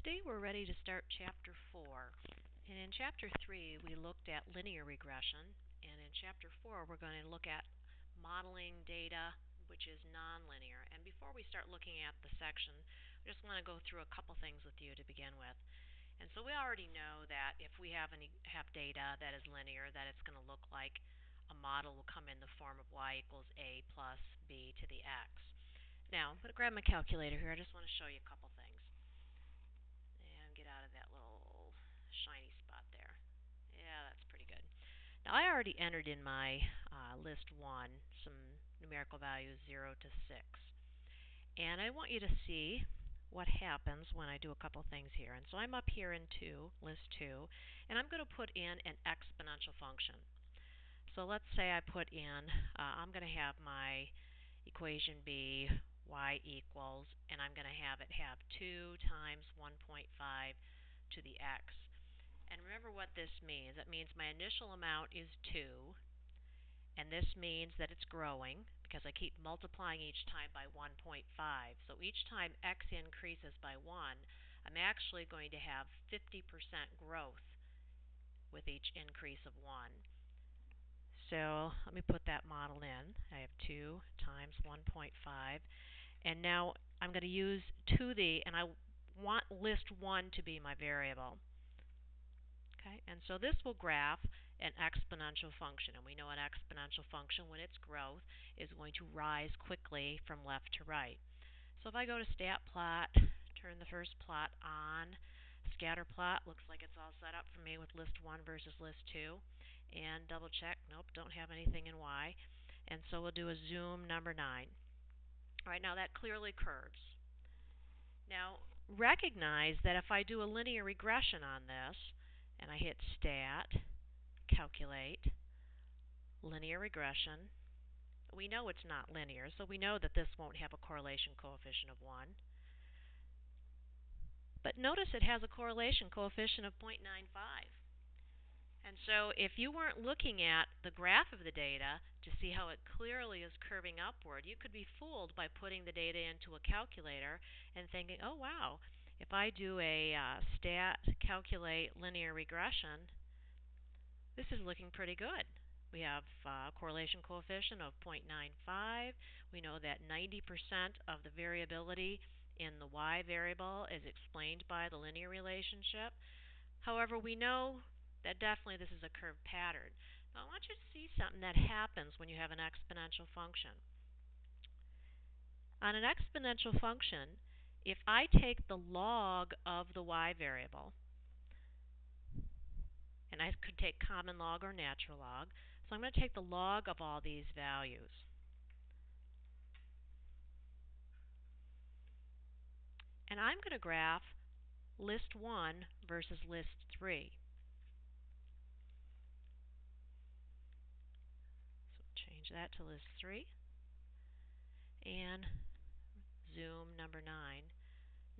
Today we're ready to start Chapter 4. And in Chapter 3 we looked at linear regression, and in Chapter 4 we're going to look at modeling data which is nonlinear. And before we start looking at the section, I just want to go through a couple things with you to begin with. And so we already know that if we have data that is linear, that it's going to look like a model will come in the form of y equals a plus b to the x. Now, I'm going to grab my calculator here. I just want to show you a couple things. And get out of that little shiny spot there. Yeah, that's pretty good. Now, I already entered in my list 1 some numerical values 0 to 6. And I want you to see what happens when I do a couple things here. And so I'm up here in list 2, and I'm going to put in an exponential function. So let's say I put in, I'm going to have my equation be y equals, and I'm going to have it have 2 times 1.5 to the x. And remember what this means. That means my initial amount is 2, and this means that it's growing because I keep multiplying each time by 1.5. So each time x increases by 1, I'm actually going to have 50% growth with each increase of 1. So let me put that model in. I have 2 times 1.5. And now I'm going to use and I want list 1 to be my variable. Okay, and so this will graph an exponential function. And we know an exponential function, when its growth, is going to rise quickly from left to right. So if I go to stat plot, turn the first plot on, scatter plot, looks like it's all set up for me with list 1 versus list 2. And double check, nope, don't have anything in y. And so we'll do a zoom number 9. All right, now that clearly curves. Now recognize that if I do a linear regression on this, and I hit stat, calculate, linear regression, we know it's not linear, so we know that this won't have a correlation coefficient of 1. But notice it has a correlation coefficient of 0.95. And so if you weren't looking at the graph of the data to see how it clearly is curving upward, you could be fooled by putting the data into a calculator and thinking, oh wow, if I do a stat calculate linear regression, this is looking pretty good. We have a correlation coefficient of 0.95. We know that 90% of the variability in the y variable is explained by the linear relationship. However, we know that definitely this is a curved pattern. Now I want you to see something that happens when you have an exponential function. On an exponential function, if I take the log of the y variable, and I could take common log or natural log, so I'm going to take the log of all these values. And I'm going to graph list 1 versus list 3. So change that to list 3. And zoom number 9.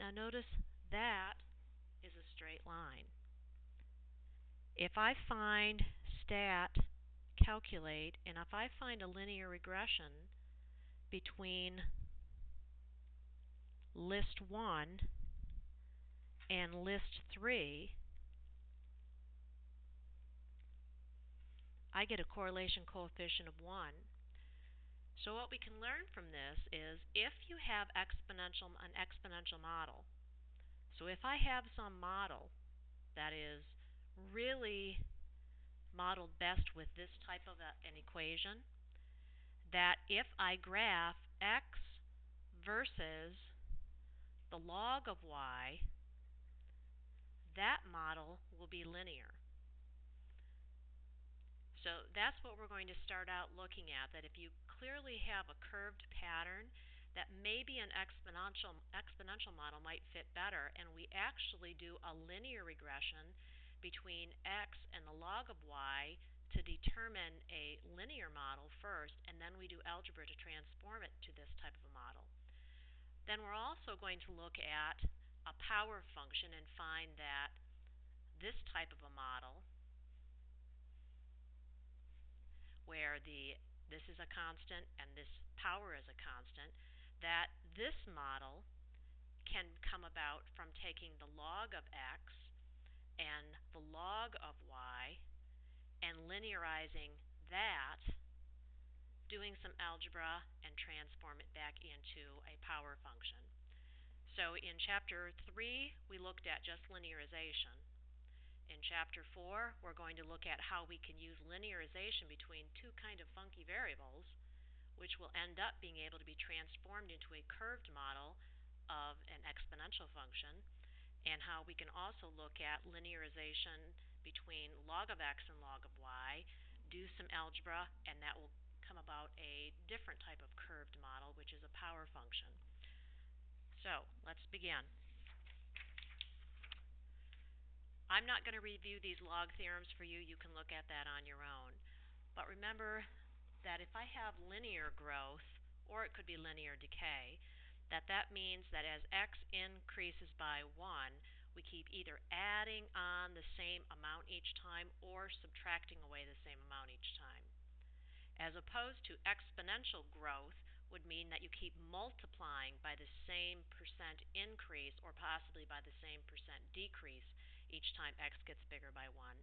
Now notice that is a straight line. If I find stat, calculate, and if I find a linear regression between list 1 and list 3, I get a correlation coefficient of 1. So what we can learn from this is if you have an exponential model, so if I have some model that is really modeled best with this type of an equation, that if I graph x versus the log of y, that model will be linear. So that's what we're going to start out looking at, that if you clearly have a curved pattern, that maybe an exponential model might fit better, and we actually do a linear regression between x and the log of y to determine a linear model first, and then we do algebra to transform it to this type of a model. Then we're also going to look at a power function and find that this type of a model, where this is a constant and this power is a constant, that this model can come about from taking the log of x and the log of y and linearizing that, doing some algebra, and transform it back into a power function. So in Chapter 3, we looked at just linearization. In Chapter 4, we're going to look at how we can use linearization between two kind of funky variables, which will end up being able to be transformed into a curved model of an exponential function, and how we can also look at linearization between log of x and log of y, do some algebra, and that will come about a different type of curved model, which is a power function. So let's begin. I'm not going to review these log theorems for you. You can look at that on your own. But remember that if I have linear growth, or it could be linear decay, that means that as x increases by 1, we keep either adding on the same amount each time or subtracting away the same amount each time. As opposed to exponential growth would mean that you keep multiplying by the same percent increase or possibly by the same percent decrease each time x gets bigger by 1.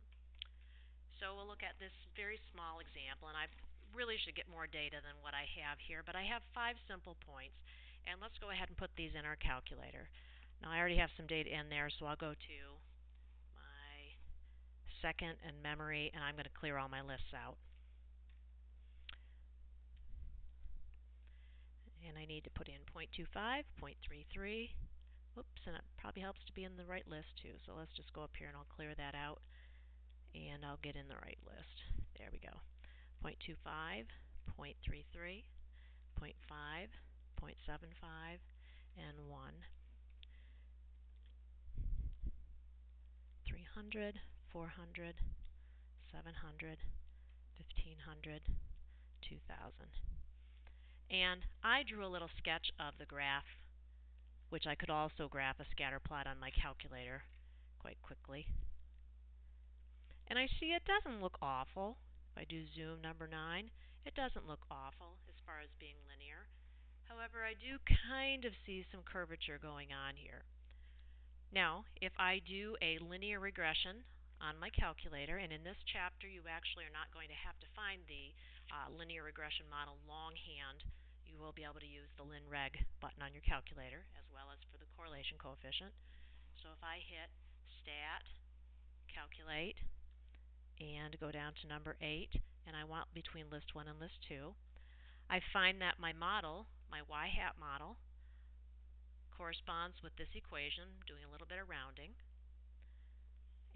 So we'll look at this very small example, and I really should get more data than what I have here, but I have 5 simple points, and let's go ahead and put these in our calculator. Now I already have some data in there, so I'll go to my second and memory, and I'm going to clear all my lists out. And I need to put in 0.25, 0.33. Whoops, and it probably helps to be in the right list too. So let's just go up here and I'll clear that out, and I'll get in the right list. There we go. 0.25, 0.33, 0.5, 0.75, and 1. 300, 400, 700, 1500, 2000. And I drew a little sketch of the graph, which I could also graph a scatter plot on my calculator quite quickly. And I see it doesn't look awful. If I do zoom number 9, it doesn't look awful as far as being linear. However, I do kind of see some curvature going on here. Now, if I do a linear regression on my calculator, and in this chapter you actually are not going to have to find the linear regression model longhand. You will be able to use the linreg button on your calculator as well as for the correlation coefficient. So if I hit Stat, Calculate, and go down to number 8, and I want between list 1 and list 2, I find that my model, my y-hat model, corresponds with this equation, doing a little bit of rounding,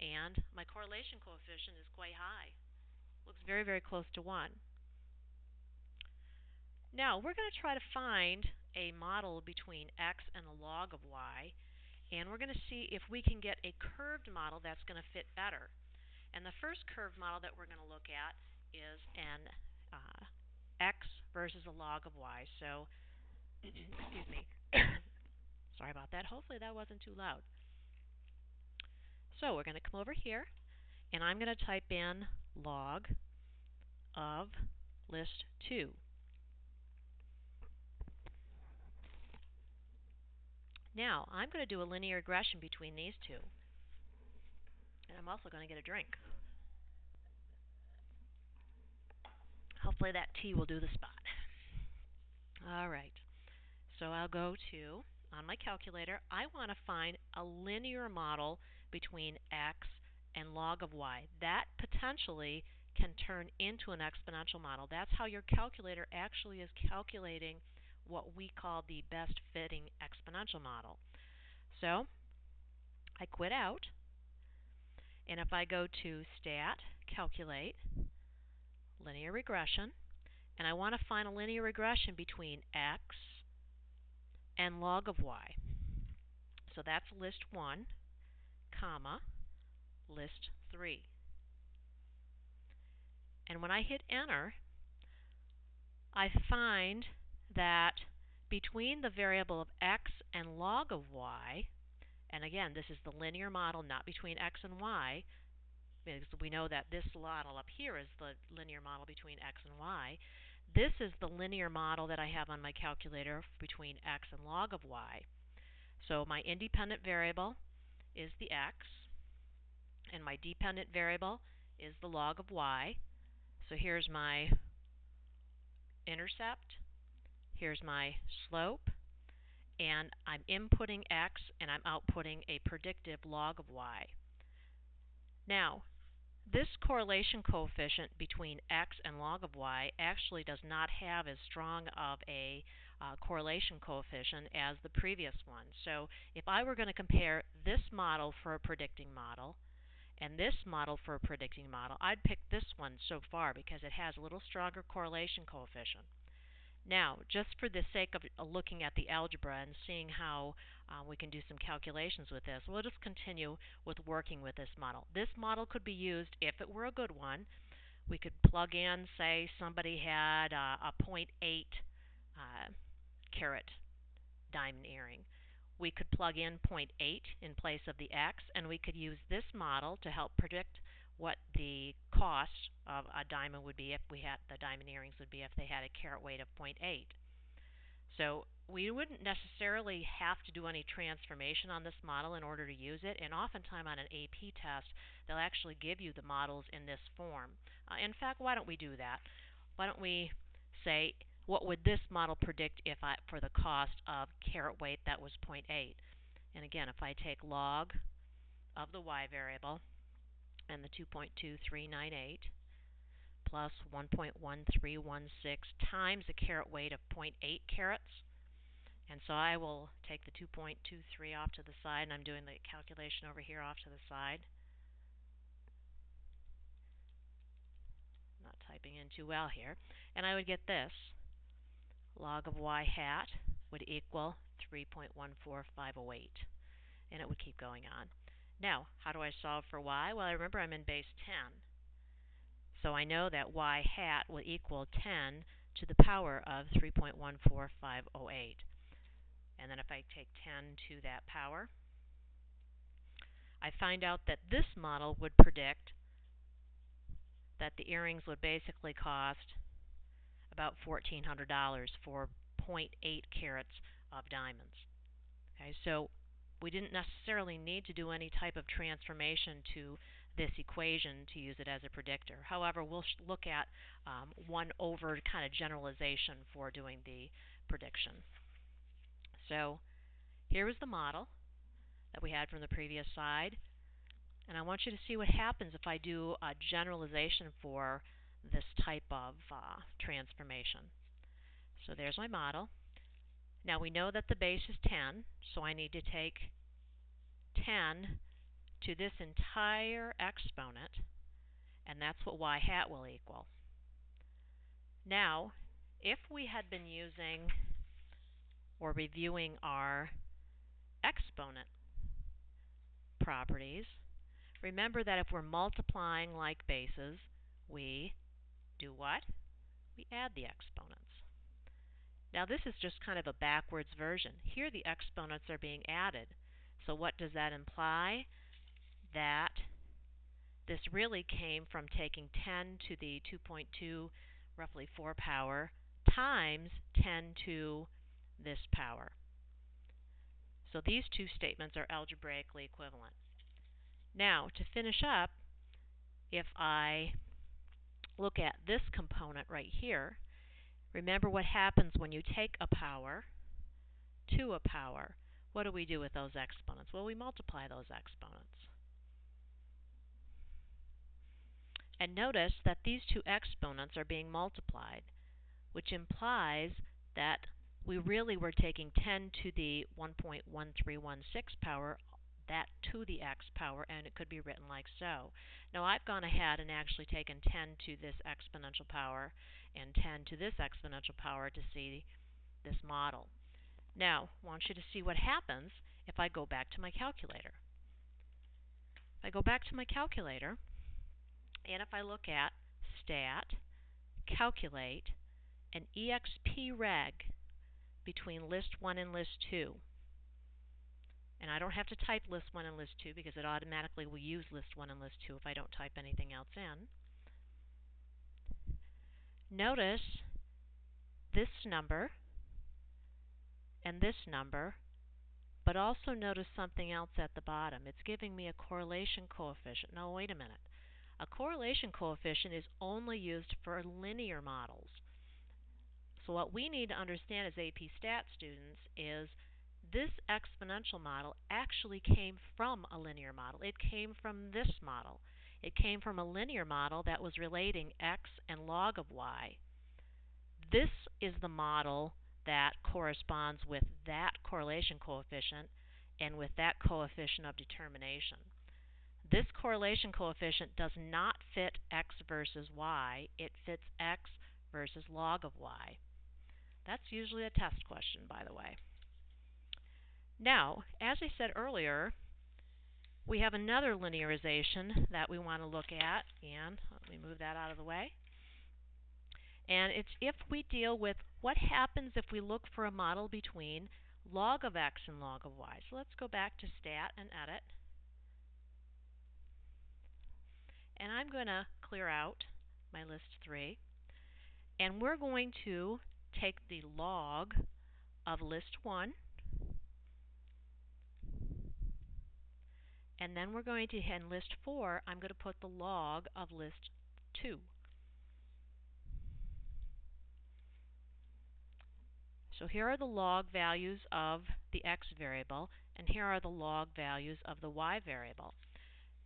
and my correlation coefficient is quite high. Looks very, very close to 1. Now, we're going to try to find a model between x and a log of y, and we're going to see if we can get a curved model that's going to fit better. And the first curved model that we're going to look at is an x versus a log of y. So, excuse me. Sorry about that. Hopefully that wasn't too loud. So we're going to come over here, and I'm going to type in log of list 2. Now, I'm going to do a linear regression between these two. And I'm also going to get a drink. Hopefully that tea will do the spot. All right. So I'll go to, on my calculator, I want to find a linear model between x and log of y. That potentially can turn into an exponential model. That's how your calculator actually is calculating what we call the best fitting exponential model. So I quit out, and if I go to Stat, Calculate, Linear Regression, and I want to find a linear regression between x and log of y. So that's list 1, comma, list 3. And when I hit enter, I find that between the variable of x and log of y, and again, this is the linear model, not between x and y, because we know that this model up here is the linear model between x and y. This is the linear model that I have on my calculator between x and log of y. So my independent variable is the x, and my dependent variable is the log of y. So here's my intercept, here's my slope, and I'm inputting x and I'm outputting a predictive log of y. Now, this correlation coefficient between x and log of y actually does not have as strong of a correlation coefficient as the previous one. So if I were going to compare this model for a predicting model and this model for a predicting model, I'd pick this one so far because it has a little stronger correlation coefficient. Now, just for the sake of looking at the algebra and seeing how we can do some calculations with this, we'll just continue with working with this model. This model could be used if it were a good one. We could plug in, say, somebody had a 0.8 carat diamond earring. We could plug in 0.8 in place of the x, and we could use this model to help predict what the cost of a diamond would be if we had the diamond earrings would be if they had a carat weight of 0.8. So we wouldn't necessarily have to do any transformation on this model in order to use it, and oftentimes on an AP test they'll actually give you the models in this form. In fact, why don't we do that? Why don't we say, what would this model predict if for the cost of carat weight that was 0.8? And again, if I take log of the y variable and the 2.2398 plus 1.1316 times a carat weight of 0.8 carats, and so I will take the 2.23 off to the side, and I'm doing the calculation over here off to the side. Not typing in too well here. And I would get this. Log of y hat would equal 3.14508. And it would keep going on. Now, how do I solve for y? Well, I remember I'm in base 10. So I know that y hat will equal 10 to the power of 3.14508. And then if I take 10 to that power, I find out that this model would predict that the earrings would basically cost about $1,400 for 0.8 carats of diamonds. Okay, so we didn't necessarily need to do any type of transformation to this equation to use it as a predictor. However, we'll look at one over kind of generalization for doing the prediction. So here is the model that we had from the previous slide. And I want you to see what happens if I do a generalization for this type of transformation. So there's my model. Now we know that the base is 10, so I need to take 10 to this entire exponent, and that's what y hat will equal. Now, if we had been using or reviewing our exponent properties, remember that if we're multiplying like bases, we do what? We add the exponents. Now this is just kind of a backwards version. Here the exponents are being added. So what does that imply? That this really came from taking 10 to the 2.2, roughly 4 power, times 10 to this power. So these two statements are algebraically equivalent. Now, to finish up, if I look at this component right here, remember what happens when you take a power to a power. What do we do with those exponents? Well, we multiply those exponents. And notice that these two exponents are being multiplied, which implies that we really were taking 10 to the 1.1316 power, that to the x power, and it could be written like so. Now I've gone ahead and actually taken 10 to this exponential power and 10 to this exponential power to see this model. Now, I want you to see what happens if I go back to my calculator. If I go back to my calculator, and if I look at stat, calculate, and expreg between list 1 and list 2. And I don't have to type list 1 and list 2 because it automatically will use list 1 and list 2 if I don't type anything else in. Notice this number and this number, But also notice something else at the bottom. It's giving me a correlation coefficient. No, wait a minute. A correlation coefficient is only used for linear models. So what we need to understand as AP Stat students is this exponential model actually came from a linear model. It came from this model. It came from a linear model that was relating x and log of y. This is the model that corresponds with that correlation coefficient and with that coefficient of determination. This correlation coefficient does not fit x versus y. It fits x versus log of y. That's usually a test question, by the way. Now, as I said earlier, we have another linearization that we want to look at, and let me move that out of the way. And it's if we deal with what happens if we look for a model between log of x and log of y. So let's go back to Stat and Edit. And I'm going to clear out my list 3. And we're going to take the log of list 1, and then we're going to, in list 4, I'm going to put the log of list 2. So here are the log values of the x variable, and here are the log values of the y variable.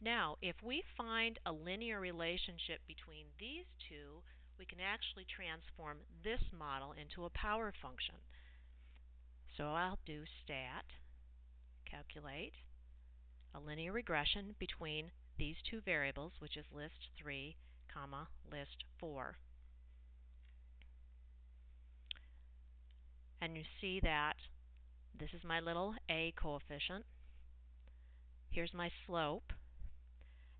Now, if we find a linear relationship between these two, we can actually transform this model into a power function. So I'll do stat, calculate a linear regression between these two variables, which is list 3, comma, list 4. And you see that this is my little a coefficient. Here's my slope.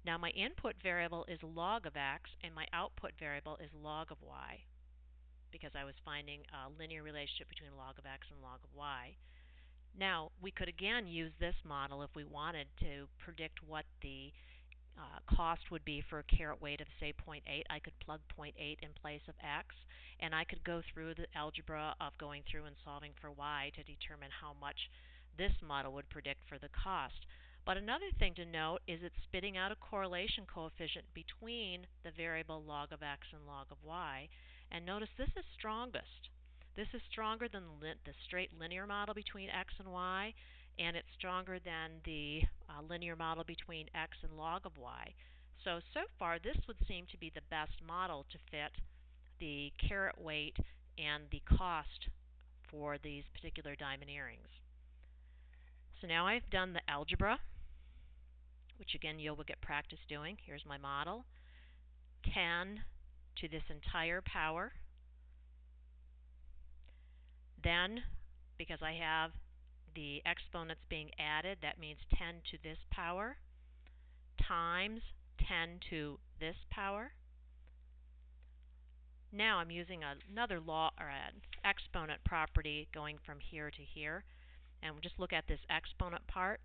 Now my input variable is log of x, and my output variable is log of y, because I was finding a linear relationship between log of x and log of y. Now, we could again use this model if we wanted to predict what the cost would be for a caret weight of, say, 0.8. I could plug 0.8 in place of x, and I could go through the algebra of going through and solving for y to determine how much this model would predict for the cost. But another thing to note is it's spitting out a correlation coefficient between the variable log of x and log of y. And notice this is strongest. This is stronger than the straight linear model between x and y, and it's stronger than the linear model between x and log of y. So far this would seem to be the best model to fit the caret weight and the cost for these particular diamond earrings. So now I've done the algebra, which again you will get practice doing. Here's my model. 10 to this entire power. Then, because I have the exponents being added, that means 10 to this power times 10 to this power. Now I'm using another law or an exponent property going from here to here. And we'll just look at this exponent part.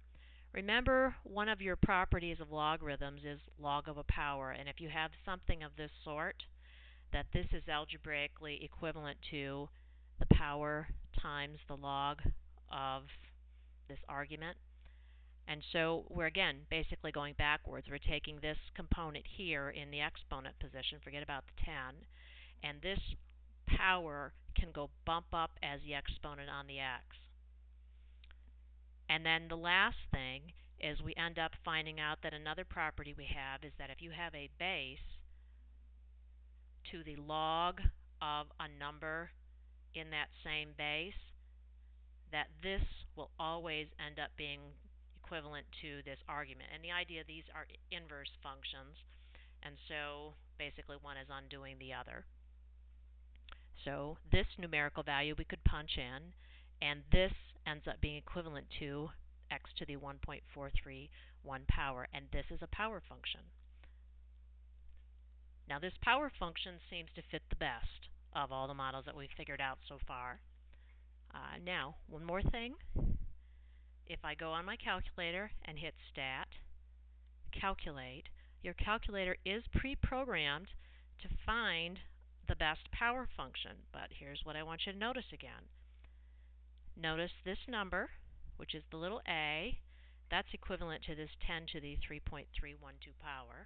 Remember, one of your properties of logarithms is log of a power. And if you have something of this sort, that this is algebraically equivalent to the power times the log of this argument. And so we're again basically going backwards. We're taking this component here in the exponent position, forget about the 10, and this power can go bump up as the exponent on the x. And then the last thing is we end up finding out that another property we have is that if you have a base to the log of a number in that same base, that this will always end up being equivalent to this argument. And the idea, these are inverse functions, and so basically one is undoing the other. So this numerical value we could punch in, and this ends up being equivalent to x to the 1.431 power, and this is a power function. Now this power function seems to fit the best of all the models that we've figured out so far. Now, one more thing. If I go on my calculator and hit Stat, Calculate, your calculator is pre-programmed to find the best power function. But here's what I want you to notice again. Notice this number, which is the little a. That's equivalent to this 10 to the 3.312 power.